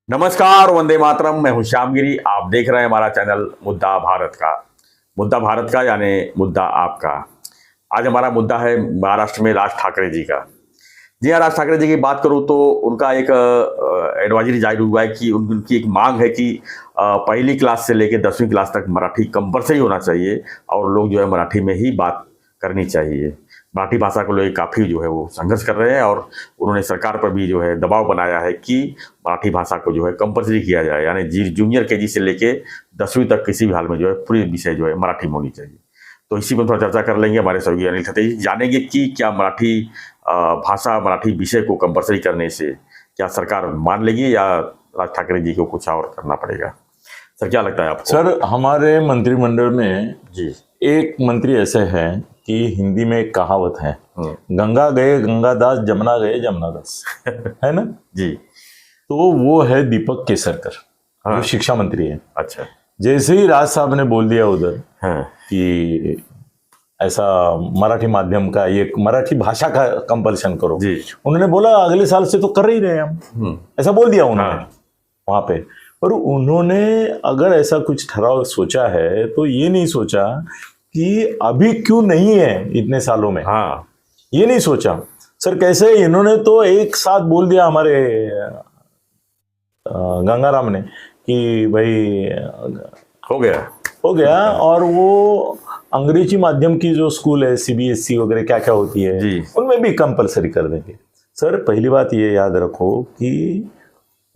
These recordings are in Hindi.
नमस्कार, वंदे मातरम। मैं हूं श्यामगिरी। आप देख रहे हैं हमारा चैनल मुद्दा भारत का। मुद्दा भारत का यानी मुद्दा आपका। आज हमारा मुद्दा है महाराष्ट्र में राज ठाकरे जी का। जी हाँ, राज ठाकरे जी की बात करूं तो उनका एक एडवाइजरी जारी हुआ है कि उनकी एक मांग है कि पहली क्लास से लेकर 10वीं क्लास तक मराठी कंपलसरी होना चाहिए और लोग जो है मराठी में ही बात करनी चाहिए। मराठी भाषा को लेकर काफ़ी जो है वो संघर्ष कर रहे हैं और उन्होंने सरकार पर भी जो है दबाव बनाया है कि मराठी भाषा को जो है कंपलसरी किया जाए, यानी जूनियर केजी से लेके 10वीं तक किसी भी हाल में जो है पूरी विषय जो है मराठी में होनी चाहिए। तो इसी पर थोड़ा चर्चा कर लेंगे। हमारे सहयोगी अनिल खत्री जी जानेंगे कि क्या मराठी भाषा, मराठी विषय को कंपलसरी करने से क्या सरकार मान लेगी या राज ठाकरे जी को कुछ और करना पड़ेगा। सर, क्या लगता है आपको? सर, हमारे मंत्रिमंडल में जी एक मंत्री ऐसे हैं कि हिंदी में एक कहावत है, गंगा गए गंगादास, जमुना गए जमुनादास है ना जी। तो वो है दीपक केसरकर, जो शिक्षा मंत्री है। अच्छा। जैसे ही राज साहब ने बोल दिया उधर हाँ। कि ऐसा मराठी माध्यम का, ये मराठी भाषा का कंपल्सन करो, जी। उन्होंने बोला अगले साल से तो कर ही रहे हम, ऐसा बोल दिया उन्होंने वहां पे। और उन्होंने अगर ऐसा कुछ ठहराव सोचा है तो ये नहीं सोचा कि अभी क्यों नहीं है इतने सालों में। हाँ, ये नहीं सोचा। सर कैसे इन्होंने तो एक साथ बोल दिया हमारे गंगाराम ने कि भाई हो गया और वो अंग्रेजी माध्यम की जो स्कूल है, सीबीएसई वगैरह क्या क्या होती है जी। उनमें भी कंपलसरी कर देंगे। सर पहली बात ये याद रखो कि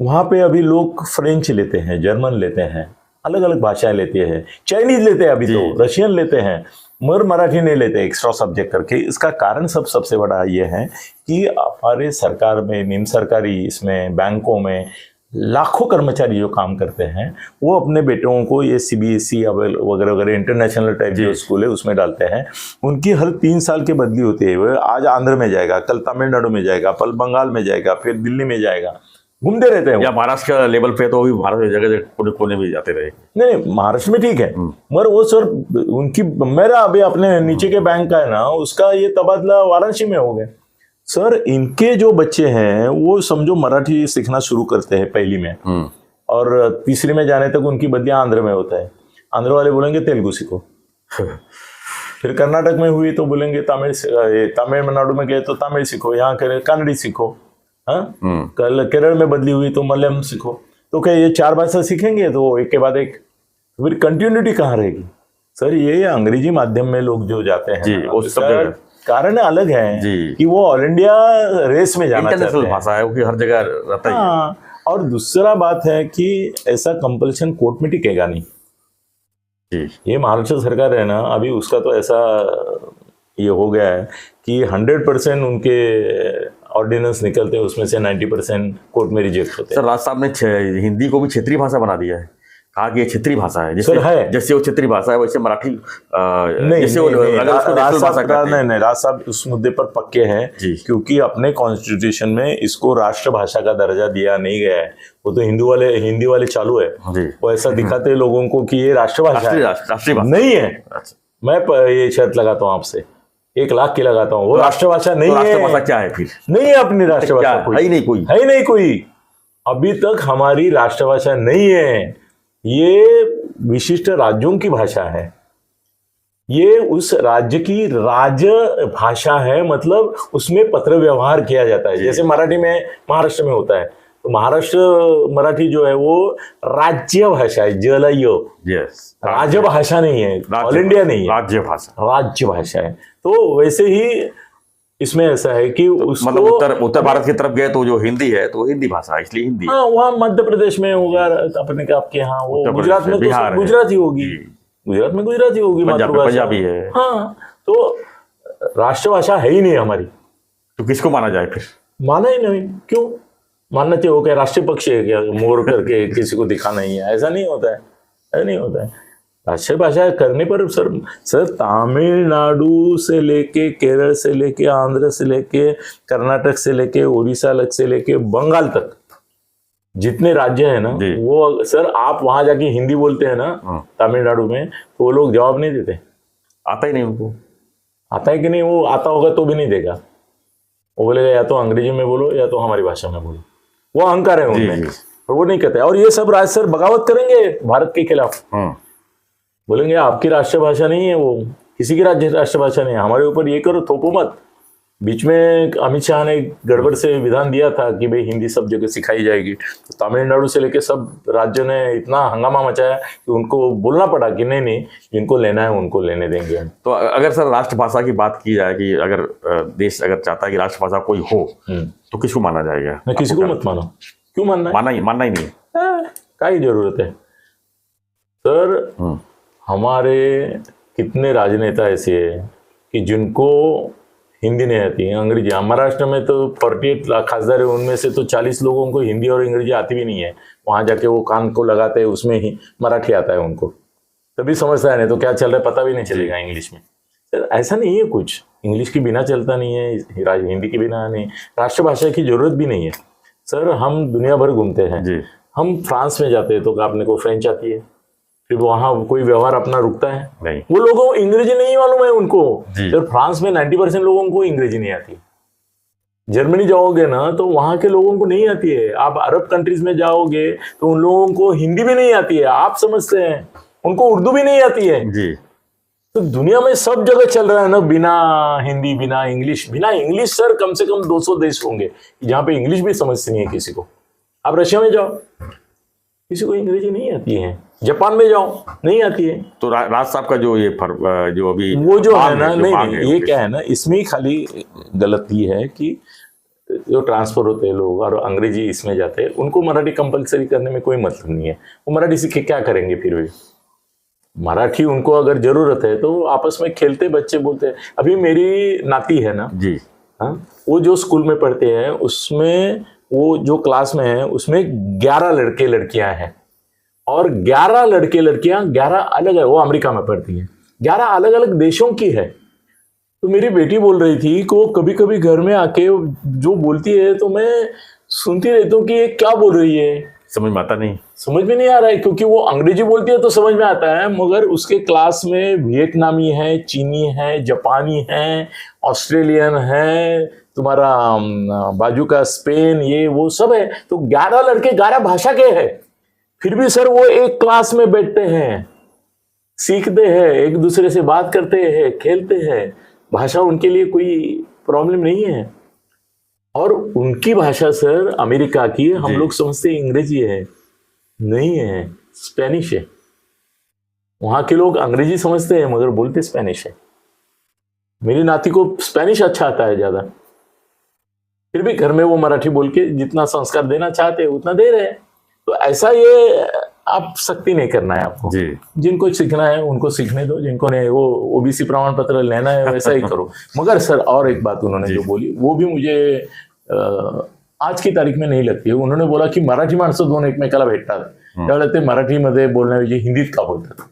वहाँ पे अभी लोग फ्रेंच लेते हैं, जर्मन लेते हैं, अलग अलग भाषाएं लेते हैं, चाइनीज लेते हैं, अभी तो रशियन लेते हैं, मगर मराठी नहीं लेते एक्स्ट्रा सब्जेक्ट करके। इसका कारण सबसे बड़ा ये है कि हमारे सरकार में, निम सरकारी इसमें, बैंकों में लाखों कर्मचारी जो काम करते हैं वो अपने बेटों को ये सीबीएसई वगैरह वगैरह इंटरनेशनल टाइप जो स्कूल है उसमें डालते हैं। उनकी हर 3 साल की बदली होती है। वो आज आंध्र में जाएगा, कल तमिलनाडु में जाएगा, कल बंगाल में जाएगा, फिर दिल्ली में जाएगा, घूमते रहते हैं। या महाराष्ट्र का लेवल पे तो भारत में जगह कोने कोने भी जाते रहे। नहीं, महाराष्ट्र में ठीक है, मगर वो सर उनकी, मेरा अभी अपने नीचे के बैंक का है ना, उसका ये तबादला वाराणसी में हो गया। सर इनके जो बच्चे हैं वो समझो मराठी सीखना शुरू करते हैं पहली में, और तीसरी में जाने तक उनकी बदली आंध्र में होता है। आंध्र वाले बोलेंगे तेलुगु सीखो। फिर कर्नाटक में हुई तो बोलेंगे तमिलनाडु में गए तो तमिल सीखो, यहाँ कन्नड़ी सीखो। हाँ, कल केरल में बदली हुई तो मलयालम सीखो। तो क्या ये 4 भाषा सीखेंगे तो एक के बाद एक, फिर कंटिन्यूटी कहाँ रहेगी? सर ये अंग्रेजी माध्यम में लोग जो जाते हैं जी, वो सब जगह कारण अलग है कि वो ऑल इंडिया रेस में जाना चाहते हैं। भाषा है वो, हर जगह रहता ही। और दूसरा बात है कि ऐसा कंपल्सन कोर्ट में टिकेगा नहीं। ये महाराष्ट्र सरकार है ना, अभी उसका तो ऐसा ये हो गया है कि 100% उनके ऑर्डिनेंस निकलते हैं, उसमें से 90% कोर्ट में रिजेक्ट होते हैं। सर, राज साहब ने हिंदी को भी क्षेत्रीय भाषा बना दिया है, कहा कि ये क्षेत्रीय भाषा है। जैसे वो क्षेत्रीय भाषा है वैसे मराठी नहीं, राज साहब उस मुद्दे पर पक्के हैं, क्योंकि अपने कॉन्स्टिट्यूशन में इसको राष्ट्रभाषा का दर्जा दिया नहीं गया है। वो तो हिंदी वाले चालू है, वो ऐसा दिखाते हैं लोगों को कि ये राष्ट्रभाषा नहीं है। मैं ये शर्त लगाता हूँ आपसे, 1 लाख की लगाता हूँ, वो राष्ट्रभाषा नहीं है। राष्ट्रभाषा क्या है फिर? नहीं है अपनी राष्ट्रभाषा, है ही नहीं कोई। अभी तक हमारी राष्ट्रभाषा नहीं है। ये विशिष्ट राज्यों की भाषा है, ये उस राज्य की राज्य भाषा है, मतलब उसमें पत्र व्यवहार किया जाता है। जैसे मराठी में महाराष्ट्र में होता है, तो महाराष्ट्र मराठी जो है वो राज्य भाषा है, राज्य भाषा नहीं है, ऑल इंडिया नहीं है, राज्य भाषा है। तो वैसे ही इसमें ऐसा है कि उसको मतलब उत्तर भारत की तरफ गए तो जो हिंदी है तो हिंदी भाषा है, इसलिए हिंदी। हाँ, वहाँ मध्य प्रदेश में होगा अपने के, आपके यहाँ वो गुजरात में तो गुजराती होगी, गुजरात में गुजराती होगी, पंजाबी है। हाँ, तो राष्ट्रभाषा है ही नहीं हमारी, तो किसको माना जाए फिर? माना ही नहीं। क्यों मानना चाहिए? हो क्या राष्ट्रीय पक्षी है क्या, मोर करके किसी को दिखाना ही है? ऐसा नहीं होता है, ऐसा नहीं होता है। राष्ट्रीय भाषा करने पर सर तमिलनाडु से लेके, केरल से लेके, आंध्र से लेके, कर्नाटक से लेके, उड़ीसा से लेके बंगाल तक जितने राज्य है ना, वो सर आप वहां जाके हिंदी बोलते हैं ना तमिलनाडु में, तो वो लोग जवाब नहीं देते। आता ही नहीं उनको। आता है कि नहीं? वो आता होगा तो भी नहीं देगा, वो बोलेगा या तो अंग्रेजी में बोलो या तो हमारी भाषा में बोलो। वो अहंकार है उनमें। और वो नहीं कहते। और ये सब राज सर बगावत करेंगे भारत के खिलाफ, बोलेंगे आपकी राष्ट्रभाषा नहीं है वो, किसी की राष्ट्रभाषा नहीं है, हमारे ऊपर ये करो, थोपो मत। बीच में अमित शाह ने गड़बड़ से विधान दिया था कि भाई हिंदी सब जगह सिखाई जाएगी, तो तमिलनाडु से लेके सब राज्यों ने इतना हंगामा मचाया कि उनको बोलना पड़ा कि नहीं नहीं, जिनको लेना है उनको लेने देंगे हम। तो अगर सर राष्ट्रभाषा की बात की जाए कि अगर देश अगर चाहता है कि राष्ट्रभाषा कोई हो तो किसको माना जाएगा? मैं किसी को मत मानो, क्यों मानना है? मानना ही नहीं है। क्या ही जरूरत है सर? हमारे कितने राजनेता ऐसे हैं कि जिनको हिंदी नहीं आती है, अंग्रेजी। महाराष्ट्र में तो 48 लाख खासदार है, उनमें से तो 40 लोगों को हिंदी और अंग्रेजी आती भी नहीं है। वहां जाके वो कान को लगाते हैं, उसमें ही मराठी आता है उनको, तभी समझता है, नहीं तो क्या चल रहा है पता भी नहीं चलेगा इंग्लिश में। सर ऐसा नहीं है कुछ, इंग्लिश के बिना चलता नहीं है, हिंदी के बिना नहीं, राष्ट्रभाषा की जरूरत भी नहीं है। सर हम दुनिया भर घूमते हैं, हम फ्रांस में जाते हैं तो आपने को फ्रेंच आती है, फिर वहां कोई व्यवहार अपना रुकता है नहीं, वो लोगों को अंग्रेजी नहीं मालूम है उनको। तो फ्रांस में 90% लोगों को अंग्रेजी नहीं आती। जर्मनी जाओगे ना तो वहां के लोगों को नहीं आती है। आप अरब कंट्रीज में जाओगे तो उन लोगों को हिंदी भी नहीं आती है, आप समझते हैं, उनको उर्दू भी नहीं आती है जी। तो दुनिया में सब जगह चल रहा है ना बिना हिंदी, बिना इंग्लिश सर कम से कम 200 देश होंगे जहां पे इंग्लिश भी समझते नहीं है किसी को। आप रशिया में जाओ, किसी को अंग्रेजी नहीं आती है, जापान में जाओ नहीं आती है। तो राज साहब का जो ये जो अभी वो जो है ना, नहीं ये क्या है ना, इसमें ही खाली गलती है कि जो ट्रांसफर होते हैं लोग और अंग्रेजी इसमें जाते हैं, उनको मराठी कंपलसरी करने में कोई मतलब नहीं है। वो मराठी सीख के क्या करेंगे? फिर भी मराठी उनको अगर जरूरत है तो आपस में खेलते बच्चे बोलते हैं। अभी मेरी नाती है ना जी, हाँ, वो जो स्कूल में पढ़ते हैं उसमें वो जो क्लास में है उसमें 11 लड़के लड़कियां हैं और 11 लड़के लड़कियां 11 अलग है, वो अमेरिका में पढ़ती हैं, 11 अलग अलग देशों की है। तो मेरी बेटी बोल रही थी कि वो कभी कभी घर में आके जो बोलती है तो मैं सुनती रहती हूँ कि ये क्या बोल रही है, समझ में आता नहीं, समझ में नहीं आ रहा है, क्योंकि वो अंग्रेजी बोलती है तो समझ में आता है, मगर उसके क्लास में वियतनामी है, चीनी है, जापानी है, ऑस्ट्रेलियन है, तुम्हारा बाजू का स्पेन, ये वो सब है। तो 11 लड़के 11 भाषा के हैं, फिर भी सर वो एक क्लास में बैठते हैं, सीखते हैं, एक दूसरे से बात करते हैं, खेलते हैं। भाषा उनके लिए कोई प्रॉब्लम नहीं है। और उनकी भाषा सर अमेरिका की, हम लोग समझते हैं अंग्रेजी है, नहीं है, स्पेनिश है। वहां के लोग अंग्रेजी समझते हैं मगर बोलते स्पेनिश है। मेरी नाती को स्पेनिश अच्छा आता है ज्यादा, फिर भी घर में वो मराठी बोल के जितना संस्कार देना चाहते हैं उतना दे रहे हैं। तो ऐसा ये आप सख्ती नहीं करना है आपको जी। जिनको सीखना है उनको सीखने दो, जिनको नहीं वो ओबीसी प्रमाण पत्र लेना है वैसा ही करो। मगर सर और एक बात उन्होंने जो बोली वो भी मुझे आज की तारीख में नहीं लगती है। उन्होंने बोला की मराठी माणसं दोन एकमेकाला भेटतात त्यावेळेला ते मराठीमध्ये बोलण्याऐवजी हिंदीत का बोलतात।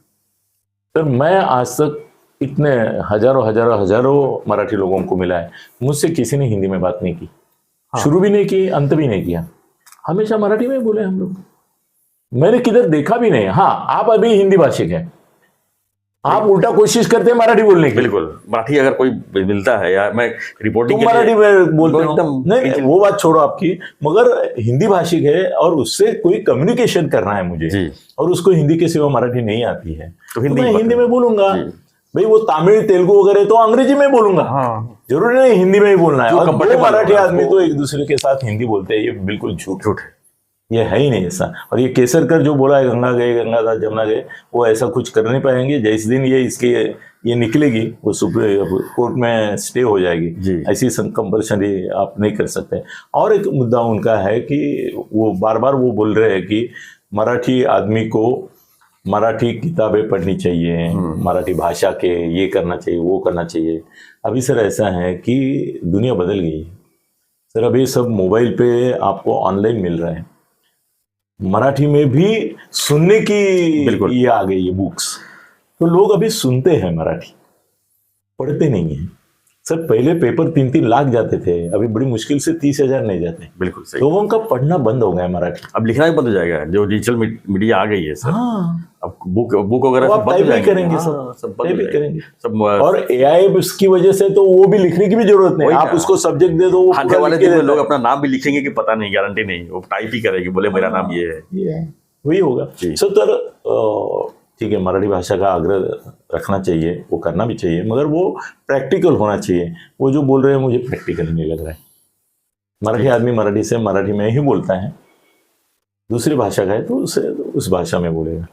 तर मैं आज तक इतने हजारों मराठी लोगों को मिला है, मुझसे किसी ने हिंदी में बात नहीं की, शुरू भी नहीं की, अंत भी नहीं किया, हमेशा मराठी में बोले हम लोग। मैंने किधर देखा भी नहीं। हाँ, आप अभी हिंदी भाषिक हैं, आप उल्टा कोशिश करते हैं मराठी बोलने की। बिल्कुल, मराठी अगर कोई मिलता है या मैं रिपोर्टिंग मराठी में बोलते हो नहीं, वो बात छोड़ो आपकी, मगर हिंदी भाषिक है और उससे कोई कम्युनिकेशन करना है मुझे और उसको हिंदी के सिवा मराठी नहीं आती है तो मैं हिंदी में बोलूंगा। भाई वो तमिल तेलुगु वगैरह तो अंग्रेजी में बोलूंगा, जरूरी नहीं हिंदी में ही बोलना है। और दो मराठी आदमी तो एक दूसरे के साथ हिंदी बोलते हैं, ये बिल्कुल झूठ है, ये है ही नहीं ऐसा। और ये केसरकर जो बोला है गंगा गए गंगादास जमुना गए, वो ऐसा कुछ कर नहीं पाएंगे। जिस दिन ये इसकी ये निकलेगी वो सुप्रीम कोर्ट में स्टे हो जाएगी, ऐसी कंपल्सरी आप नहीं कर सकते। और एक मुद्दा उनका है कि वो बार बार वो बोल रहे हैं कि मराठी आदमी को मराठी किताबें पढ़नी चाहिए, मराठी भाषा के ये करना चाहिए वो करना चाहिए। अभी सर ऐसा है कि दुनिया बदल गई है सर, अभी सब मोबाइल पे आपको ऑनलाइन मिल रहा है। मराठी में भी सुनने की ये आ गई है बुक्स, तो लोग अभी सुनते हैं मराठी, पढ़ते नहीं है। सर पहले पेपर 3-3 लाख जाते थे, अभी बड़ी मुश्किल से 30,000 नहीं जाते। बिल्कुल सही। लोगों का पढ़ना बंद हो गया है मराठी। अब लिखना भी बंद हो जाएगा, जो डिजिटल मीडिया आ गई है सर। हाँ, अब बुक वगैरह वो सब आप बंद हो टाइप ही जाएंगे। करेंगे, हाँ, सब बंद हो टाइप ही जाएंगे। करेंगे। सब और एआई उसकी वजह से तो वो भी लिखने की भी जरूरत नहीं, वही आप ना। उसको सब्जेक्ट दे दो, वो आने पूरा वाले लिख के दिन में देता लोग है। अपना नाम भी लिखेंगे कि पता नहीं, गारंटी नहीं, वो टाइप ही करेगी, बोले मेरा नाम ये है। ये है, वही होगा। जी। सर तर ठीक है, मराठी भाषा का आग्रह रखना चाहिए, वो करना भी चाहिए, मगर वो प्रैक्टिकल होना चाहिए। वो जो बोल रहे हैं मुझे प्रैक्टिकल नहीं लग रहा है। मराठी आदमी मराठी से मराठी में ही बोलता है, दूसरी भाषा का है तो उसे उस भाषा में बोलेगा।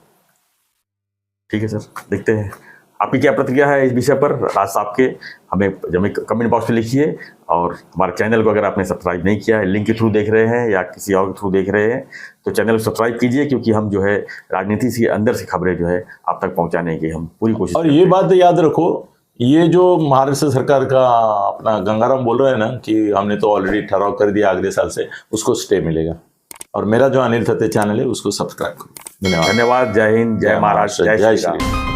ठीक है सर, देखते हैं आपकी क्या प्रतिक्रिया है इस विषय पर। राज साहब के हमें कमेंट बॉक्स में लिखिए, और हमारे चैनल को अगर आपने सब्सक्राइब नहीं किया है, लिंक के थ्रू देख रहे हैं या किसी और के थ्रू देख रहे हैं, तो चैनल को सब्सक्राइब कीजिए, क्योंकि हम जो है राजनीति से अंदर से खबरें जो है आप तक पहुंचाने की हम पूरी कोशिश और ये बात याद रखो, ये जो महाराष्ट्र सरकार का अपना गंगाराम बोल रहा है ना कि हमने तो ऑलरेडी ठहराव कर दिया अगले साल से, उसको स्टे मिलेगा। और मेरा जो अनिल थत्ते चैनल है उसको सब्सक्राइब करो। धन्यवाद। धन्यवाद। जय हिंद, जय महाराष्ट्र, जय श्री राम।